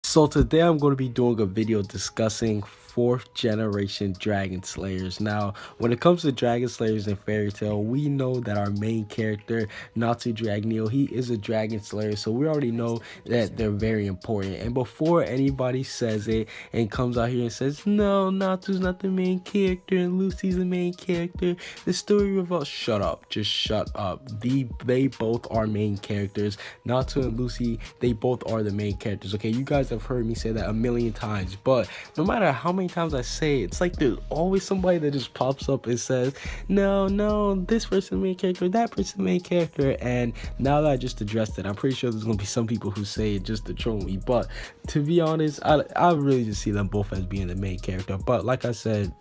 So today I'm going to be doing a video discussing 4th generation Dragon Slayers. Now, when it comes to Dragon Slayers in Fairy Tail, we know that our main character, Natsu Gajeel, he is a Dragon Slayer, so we already know that they're very important. And before anybody says it and comes out here and says, no, Natsu's not the main character and Lucy's the main character, the story revolves, shut up, just shut up. They both are main characters. Natsu and Lucy, they both are the main characters. Okay, you guys have heard me say that a million times, but no matter how many times I say it, it's like there's always somebody that just pops up and says, no, this person main character, that person main character. And now that I just addressed it, I'm pretty sure there's gonna be some people who say it just to troll me, but to be honest, I really just see them both as being the main character. But like I said,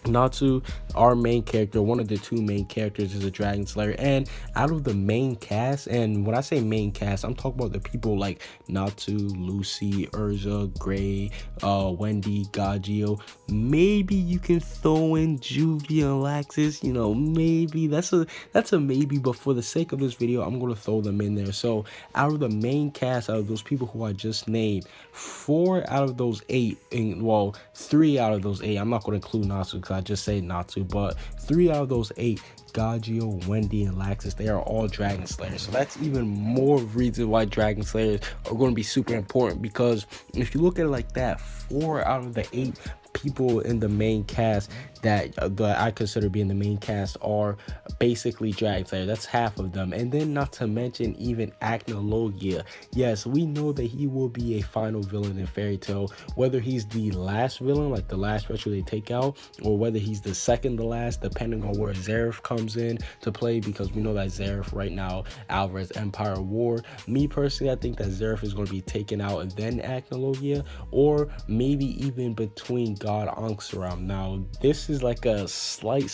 Natsu, our main character, one of the 2 main characters, is a Dragon Slayer. And out of the main cast, and when I say main cast, I'm talking about the people like Natsu, Lucy, Urza, Gray, Wendy, Gajeel. Maybe you can throw in Juvie and Laxus, you know, maybe that's a maybe, but for the sake of this video, I'm gonna throw them in there. So out of the main cast, out of those people who I just named, 4 out of those 8, and well, 3 out of those 8, I'm not gonna include Natsu because I just say Natsu, but 3 out of those 8, Gajeel, Wendy, and Laxus, they are all Dragon Slayers. So that's even more reason why Dragon Slayers are going to be super important, because if you look at it like that, 4 out of the 8 people in the main cast that I consider being the main cast are basically Dragon Slayers. That's half of them. And then not to mention even Acnologia. Yes, we know that he will be a final villain in Fairy Tail, whether he's the last villain, like the last special they take out, or whether he's the second to last, depending on where Zeref comes in to play, because we know that Zeref right now, Alvarez Empire War. Me personally, I think that Zeref is going to be taken out and then Acnologia, or maybe even between God Angstrom. Now, this is like a slight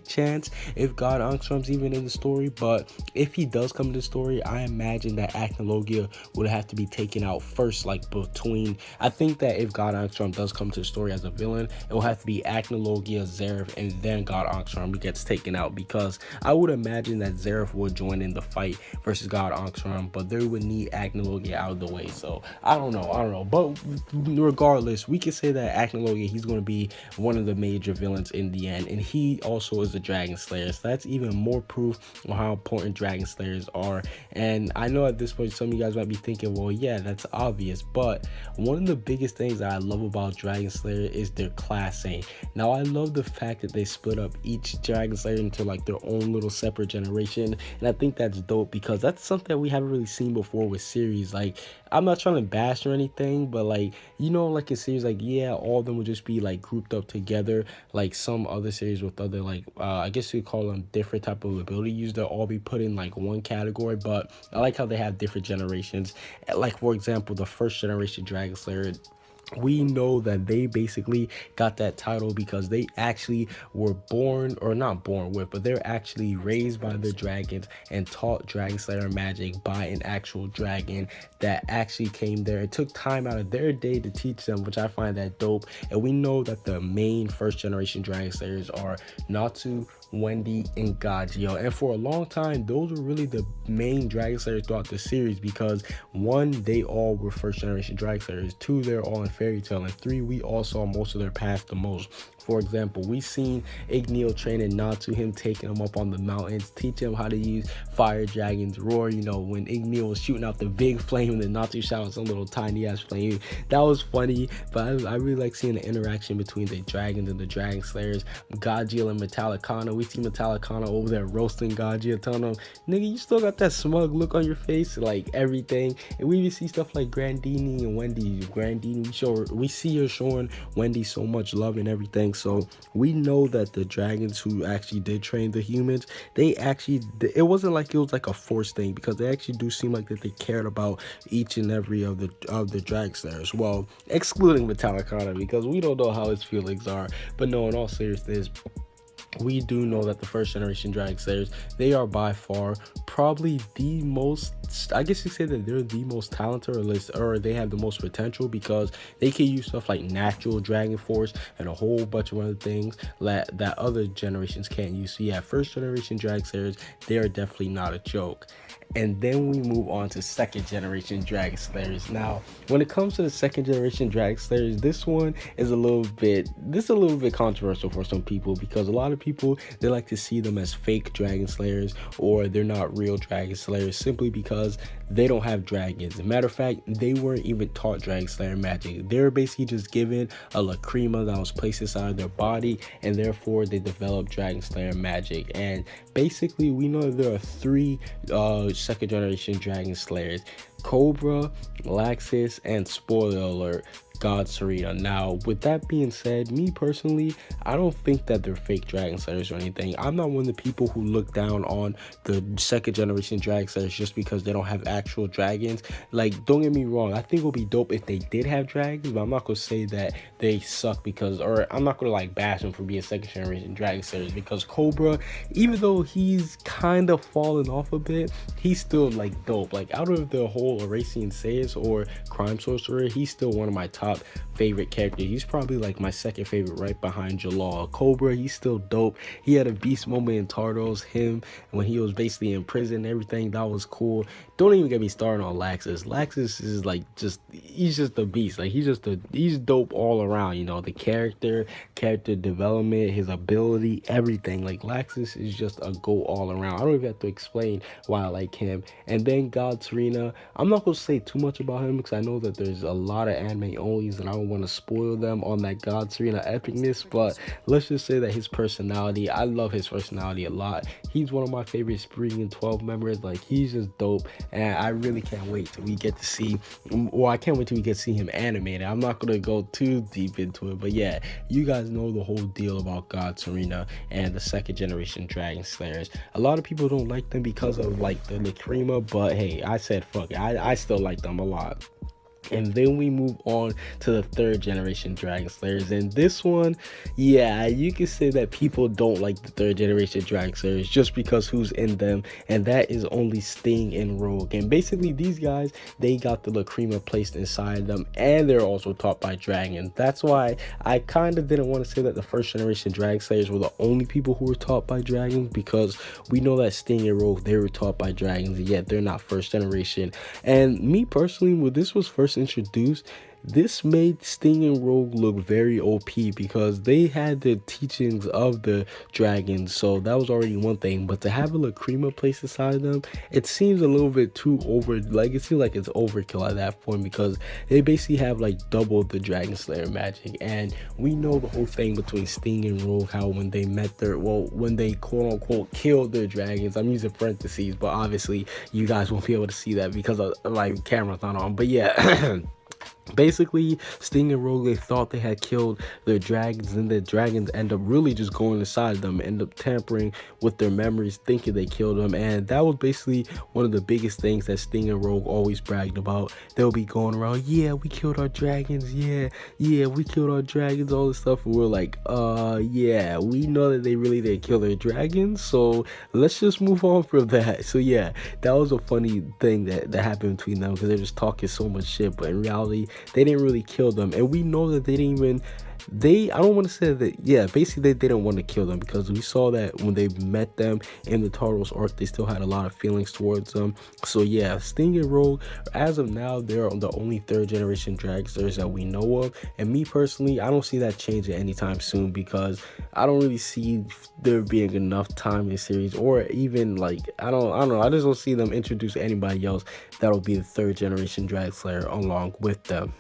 chance if God Angstrom's even in the story, but if he does come to the story, I imagine that Acnologia would have to be taken out first, like between, I think that if God Angstrom does come to the story as a villain, it will have to be Acnologia, Zeref, and then God Angstrom gets taken out, because I would imagine that Zeref would join in the fight versus God Angstrom, but they would need Acnologia out of the way. So I don't know, but regardless, we can say that Acnologia, he's going to be one of the major villains in the end, and he also is a Dragon Slayer, so that's even more proof on how important Dragon Slayers are. And I know at this point some of you guys might be thinking, well, yeah, that's obvious, but one of the biggest things that I love about Dragon Slayer is their classing. Now, I love the fact that they split up each Dragon Slayer into like their own little separate generation, and I think that's dope, because that's something that we haven't really seen before with series. Like, I'm not trying to bash or anything, but like, you know, like a series, like, yeah, all of them would just be like grouped up together, like some other series with other, like, I guess you call them different type of ability use, they'll all be put in like one category. But I like how they have different generations. Like, for example, the 1st generation Dragon Slayer, we know that they basically got that title because they actually were born, or not born with, but they're actually raised by the dragons and taught Dragon Slayer magic by an actual dragon that actually came there and took time out of their day to teach them, which I find that dope. And we know that the main 1st generation Dragon Slayers are Natsu, Wendy, and Gajeel, and for a long time those were really the main Dragon Slayers throughout the series, because 1, they all were 1st generation Dragon Slayers, 2, they're all in Fairy Tail, and 3, we all saw most of their past the most. For example, we seen Acnologia training Natsu, him taking him up on the mountains, teaching him how to use Fire Dragon's Roar. You know, when Acnologia was shooting out the big flame and then Natsu shot out some little tiny ass flame, that was funny. But I really like seeing the interaction between the dragons and the Dragon Slayers. Gajeel and Metallicana, we see Metallicana over there roasting Gajeel, telling him, nigga, you still got that smug look on your face, like everything. And we even see stuff like Grandini and Wendy. Grandini, we see her showing Wendy so much love and everything. So we know that the dragons who actually did train the humans, they actually, it wasn't like it was like a forced thing, because they actually do seem like that they cared about each and every of the Dragon Slayers. Well, excluding Metallicana, because we don't know how his feelings are. But no, in all seriousness, we do know that the 1st generation Dragon Slayers, they are by far probably the most, I guess you say that they're the most talented, or they have the most potential, because they can use stuff like natural Dragon Force and a whole bunch of other things that other generations can't use. So yeah, 1st generation Dragon Slayers, they are definitely not a joke. and then we move on to second generation Dragon Slayers. Now, when it comes to the second generation Dragon Slayers, this one is a little bit controversial for some people, because a lot of people, they like to see them as fake Dragon Slayers, or they're not real Dragon Slayers, simply because they don't have dragons. Matter of fact, they weren't even taught Dragon Slayer magic. They were basically just given a lacrima that was placed inside their body, and therefore they developed Dragon Slayer magic. And basically, we know that there are three second generation Dragon Slayers: Cobra, Laxus, and, spoiler alert, God Serena. Now, with that being said, me personally, I don't think that they're fake Dragon Slayers or anything. I'm not one of the people who look down on the second generation Dragon Slayers just because they don't have actual dragons. Like, don't get me wrong, I think it would be dope if they did have dragons, but I'm not gonna say that they suck because, or I'm not gonna like bash them for being second generation Dragon Slayers, because Cobra, even though he's kind of fallen off a bit, he's still like dope. Like, out of the whole Erasean Saiyans or Crime Sorcerer, he's still one of my top favorite characters. He's probably like my second favorite, right behind Jalal. Cobra, he's still dope. He had a beast moment in Tardos, him when he was basically in prison and everything. That was cool. Don't even get me started on Laxus. Laxus is like he's just a beast. Like, he's dope all around, you know, the character development, his ability, everything. Like, Laxus is just a go all around. I don't even have to explain why I like him. And then God Serena, I'm not gonna say too much about him because I know that there's a lot of anime onlys and I don't want to spoil them on that God Serena epicness, but let's just say that his personality, I love his personality a lot. He's one of my favorite Spring and 12 members. Like, he's just dope, and I really can't wait till we get to see, well, I can't wait till we get to see him animated. I'm not gonna go too deep into it, but yeah, you guys know the whole deal about God Serena and the second generation Dragon Slayers. A lot of people don't like them because of like the lacrima, but hey, I said fuck it, I still like them a lot. And then we move on to the third generation Dragon Slayers, and this one, yeah, you can say that people don't like the third generation Dragon Slayers just because who's in them, and that is only Sting and Rogue. And basically, these guys, they got the lacrima placed inside them, and they're also taught by dragons. That's why I kind of didn't want to say that the first generation Dragon Slayers were the only people who were taught by dragons, because we know that Sting and Rogue, they were taught by dragons, yet they're not first generation. And me personally, when this was first introduced, this made Sting and Rogue look very OP because they had the teachings of the dragons, so that was already one thing. But to have a lacrima placed inside them, it seems a little bit too like it seems like it's overkill at that point, because they basically have like double the Dragon Slayer magic. And we know the whole thing between Sting and Rogue, how when they met when they quote unquote killed their dragons, I'm using parentheses, but obviously you guys won't be able to see that because of like camera's not on, but yeah. Basically, Sting and Rogue, they thought they had killed their dragons, and the dragons end up really just going inside them, end up tampering with their memories, thinking they killed them. And that was basically one of the biggest things that Sting and Rogue always bragged about. They'll be going around, yeah, we killed our dragons, yeah, we killed our dragons, all this stuff. And we're like, yeah, we know that they really didn't kill their dragons, so let's just move on from that. So yeah, that was a funny thing that happened between them, because they're just talking so much shit, but in reality, they didn't really kill them. And we know that they didn't even, I don't want to say that, yeah, basically they didn't want to kill them, because we saw that when they met them in the Tardos arc, they still had a lot of feelings towards them. So yeah, Sting and Rogue, as of now, they're the only third generation Dragsters that we know of. And me personally, I don't see that changing anytime soon, because I don't really see there being enough time in the series, or even like, I don't know, I just don't see them introduce anybody else that'll be the third generation Dragon Slayer along with them.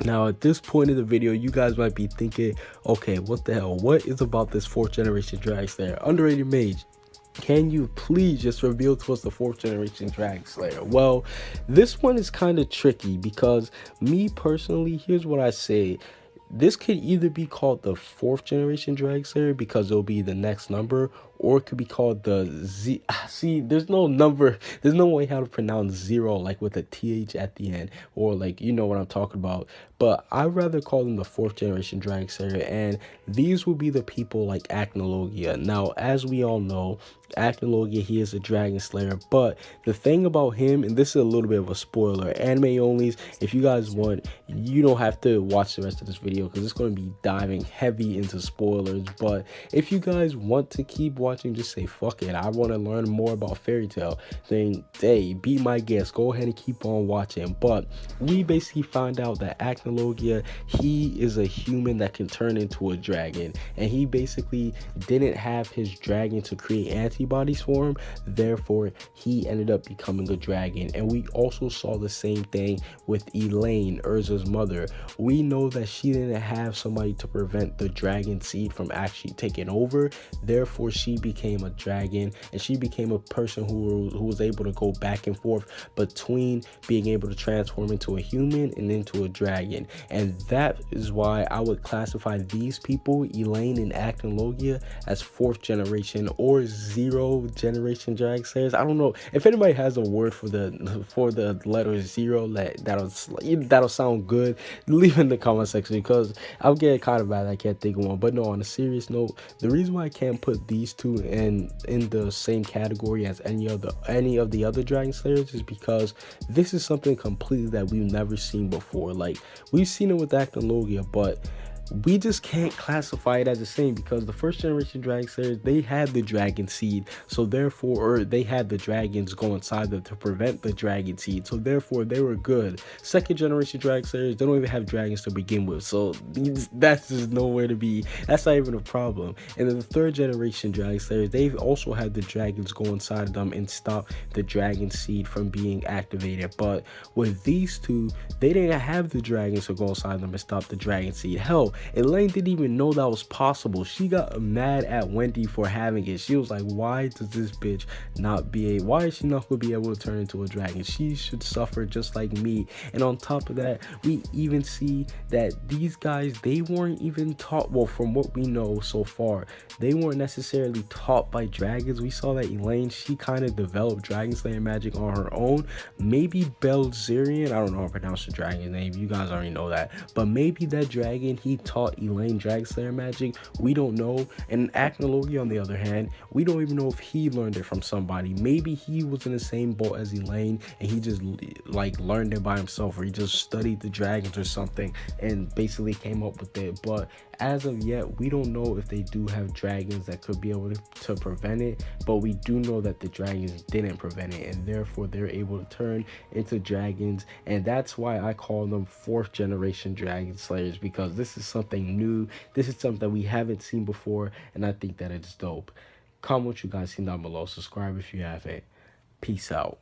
Now, at this point in the video, you guys might be thinking, okay, what the hell? What is about this fourth generation Dragon Slayer? Underrated Mage, can you please just reveal to us the fourth generation Dragon Slayer? Well, this one is kind of tricky, because me personally, here's what I say. This could either be called the fourth generation Dragon Slayer because it'll be the next number, or it could be called the Z. See, there's no way how to pronounce zero like with a TH at the end, or like, you know what I'm talking about. But I'd rather call them the fourth generation Dragon Slayer, and these will be the people like Acnologia. Now, as we all know, Acnologia, he is a Dragon Slayer, but the thing about him, and this is a little bit of a spoiler, anime onlys, if you guys want, you don't have to watch the rest of this video because it's going to be diving heavy into spoilers. But if you guys want to keep watching watching, just say fuck it, I want to learn more about Fairy Tail, then hey, be my guest, go ahead and keep on watching. But we basically find out that Acnologia, he is a human that can turn into a dragon, and he basically didn't have his dragon to create antibodies for him, therefore he ended up becoming a dragon. And we also saw the same thing with Elaine, Urza's mother. We know that she didn't have somebody to prevent the dragon seed from actually taking over, therefore she became a dragon, and she became a person who was able to go back and forth between being able to transform into a human and into a dragon. And that is why I would classify these people, Elaine and Acnologia, as 4th generation or 0 generation Dragon Slayers. I don't know if anybody has a word for the letter 0 that'll sound good, leave in the comment section, because I'm getting kind of bad, I can't think of one. But no, on a serious note, the reason why I can't put these two in the same category as any of the other Dragon Slayers is because this is something completely that we've never seen before. Like, we've seen it with Acnologia, but we just can't classify it as the same, because the 1st generation Dragon Slayers, they had the dragon seed, so therefore, or they had the dragons go inside them to prevent the dragon seed, so therefore they were good. 2nd generation Dragon Slayers, they don't even have dragons to begin with, so that's just nowhere to be, that's not even a problem. And then the 3rd generation Dragon Slayers, they've also had the dragons go inside of them and stop the dragon seed from being activated. But with these two, they didn't have the dragons to go inside them and stop the dragon seed. Hell, Elaine didn't even know that was possible. She got mad at Wendy for having it. She was like, why does this bitch why is she not gonna be able to turn into a dragon? She should suffer just like me. And on top of that, we even see that these guys, they weren't even taught, well, from what we know so far, they weren't necessarily taught by dragons. We saw that Elaine, she kind of developed Dragon Slayer magic on her own. Maybe Belzerian, I don't know how to pronounce the dragon name, you guys already know that, but maybe that dragon, he taught Elaine Dragon Slayer magic. We don't know. And Acnologia, on the other hand, we don't even know if he learned it from somebody. Maybe he was in the same boat as Elaine and he just like learned it by himself, or he just studied the dragons or something and basically came up with it. But as of yet, we don't know if they do have dragons that could be able to prevent it, but we do know that the dragons didn't prevent it, and therefore they're able to turn into dragons. And that's why I call them 4th generation Dragon Slayers, because this is something new, this is something that we haven't seen before, and I think that it's dope. Comment what you guys see down below, subscribe if you haven't. Peace out.